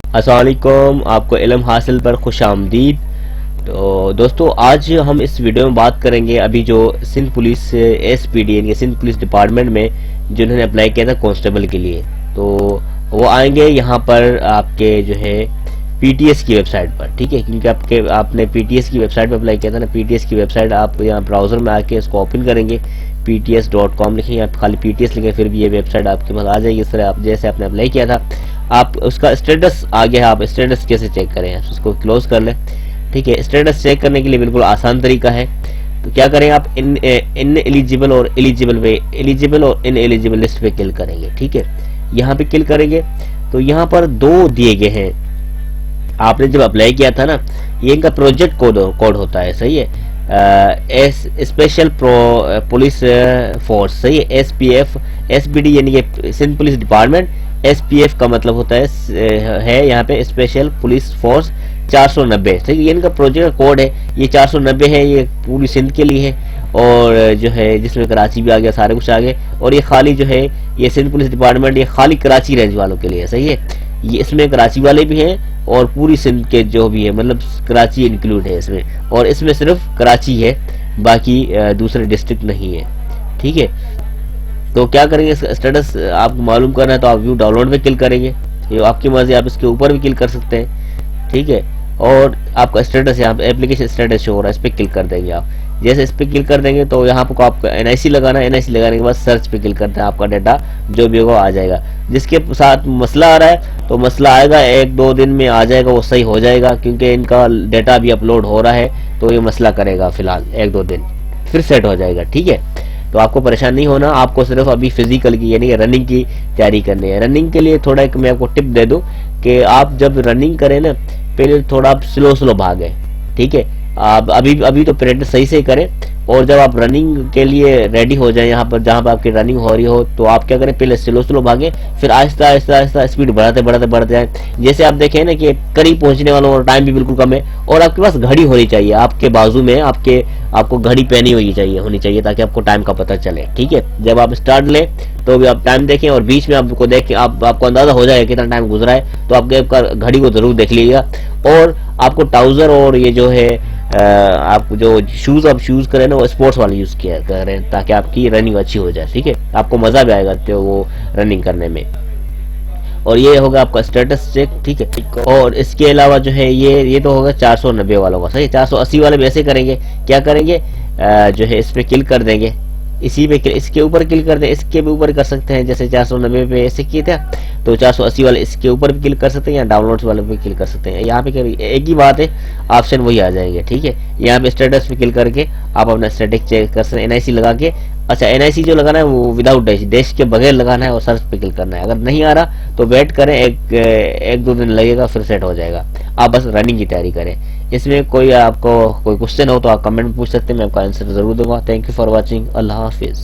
अस्सलाम वालेकुम, आपको इल्म हासिल पर खुश आमदीद। तो दोस्तों, आज हम इस वीडियो में बात करेंगे अभी जो सिंध पुलिस एसपीडी यानी सिंध पुलिस डिपार्टमेंट में जिन्होंने अप्लाई किया था कांस्टेबल के लिए, तो वो आएंगे यहाँ पर आपके जो है पीटीएस की वेबसाइट पर। ठीक है, क्योंकि आपने पीटीएस की वेबसाइट पर अप्लाई किया था ना। पीटीएस की वेबसाइट आप यहाँ ब्राउजर में आके इसको ओपन करेंगे, pts.com लिखेंगे, आप खाली pts लिखें, फिर भी ये वेबसाइट आपके पास आ जाएगी। इस तरह आप जैसे आपने अप्लाई किया था, आप उसका स्टेटस आ गया है, आप स्टेटस कैसे चेक करें, उसको क्लोज कर लें। ठीक है, स्टेटस चेक करने के लिए बिल्कुल आसान तरीका है। तो क्या करें, आप इन एलिजिबल और एलिजिबल और इन एलिजिबल लिस्ट पे क्लिक करेंगे। ठीक है, यहाँ पे क्लिक करेंगे तो यहाँ पर दो दिए गए हैं। आपने जब अप्लाई किया था ना, ये इनका प्रोजेक्ट कोड होता है, सही है। स्पेशल पुलिस फोर्स, सही है। एसपीएफ, एसपीडी यानी कि सिंध पुलिस डिपार्टमेंट, एसपीएफ का मतलब होता है यहाँ पे स्पेशल पुलिस फोर्स 490। ठीक है, ये इनका प्रोजेक्ट कोड है। ये 490 है, ये पूरी सिंध के लिए है, और जो है जिसमें कराची भी आ गया, सारे कुछ आ गए। और ये खाली जो है ये सिंध पुलिस डिपार्टमेंट ये खाली कराची रेंज वालों के लिए, सही है। ये इसमें कराची वाले भी हैं और पूरी सिंध के जो भी है, मतलब कराची इंक्लूड है इसमें, और इसमें सिर्फ कराची है, बाकी दूसरे डिस्ट्रिक्ट नहीं है। ठीक है, तो क्या करेंगे, स्टेटस आपको मालूम करना है तो आप व्यू डाउनलोड पे क्लिक करेंगे। ये आपकी मर्जी, आप इसके ऊपर भी क्लिक कर सकते हैं। ठीक है, और आपका स्टेटस यहाँ पे एप्लीकेशन स्टेटस शो हो रहा है, इस पर क्लिक कर देंगे आप। जैसे इस पर क्लिक कर देंगे तो यहाँ पर आपको एनआईसी लगाना है। एनआईसी लगाने के बाद सर्च पे क्लिक करते हैं, आपका डाटा जो भी होगा आ जाएगा। जिसके साथ मसला आ रहा है तो मसला आएगा, 1-2 दिन में आ जाएगा, वो सही हो जाएगा, क्योंकि इनका डाटा भी अपलोड हो रहा है, तो ये मसला करेगा फिलहाल 1-2 दिन, फिर सेट हो जाएगा। ठीक है, तो आपको परेशान नहीं होना, आपको सिर्फ अभी फिजिकल की यानी रनिंग की तैयारी करनी है। रनिंग के लिए थोड़ा एक मैं आपको टिप दे दूं कि आप जब रनिंग करें ना, पहले थोड़ा आप स्लो भागें। ठीक है, आप अभी तो प्रैक्टिस सही से करें, और जब आप रनिंग के लिए रेडी हो जाए, यहाँ पर जहाँ पर आपकी रनिंग हो रही हो, तो आप क्या करें, पहले स्लो भागें, फिर आहिस्ता आहिस्ता स्पीड बढ़ाते जाए। जैसे आप देखें ना कि करीब पहुंचने वालों और टाइम भी बिल्कुल कम है, और आपके पास घड़ी होनी चाहिए, आपके बाजू में आपको घड़ी पहनी होनी चाहिए ताकि आपको टाइम का पता चले। ठीक है, जब आप स्टार्ट लें तो भी आप टाइम देखें, और बीच में आपको देखें, आपको अंदाजा हो जाएगा कितना टाइम गुजरा है, तो आपके घड़ी को जरूर देख लीजिएगा। और आपको ट्राउजर और ये जो है आप जो शूज करें ना, वो स्पोर्ट्स वाले यूज किया करें, ताकि आपकी रनिंग अच्छी हो जाए। ठीक है, आपको मजा भी आएगा तो वो रनिंग करने में। और ये होगा आपका स्टेटस चेक। ठीक है, और इसके अलावा जो है ये तो होगा 490 वालों का, सही। 480 वाले भी ऐसे करेंगे, क्या करेंगे, जो है इस पे क्लिक कर देंगे, इसी पे इसके ऊपर क्लिक कर दें, इसके भी ऊपर कर सकते हैं, जैसे 490 पे ऐसे किए थे, तो 480 वाले इसके ऊपर भी क्लिक कर सकते हैं, या डाउनलोड्स वाले पे क्लिक कर सकते हैं। यहाँ पे एक ही बात है, ऑप्शन वही आ जाएंगे। ठीक है, यहाँ पे स्टेटस पे क्लिक करके आप अपना स्टेटिक चेक कर सकते हैं, एनआईसी लगा के। अच्छा, एनआईसी जो लगाना है वो विदाउट डैश के बगैर लगाना है, और सर्च पे क्लिक करना है। अगर नहीं आ रहा तो वेट करें, 1-2 दिन लगेगा, फिर सेट हो जाएगा। आप बस रनिंग की तैयारी करें। इसमें कोई आपको कोई क्वेश्चन हो तो आप कमेंट में पूछ सकते हैं, मैं आपका आंसर जरूर दूंगा। Thank you for watching. Allah Hafiz.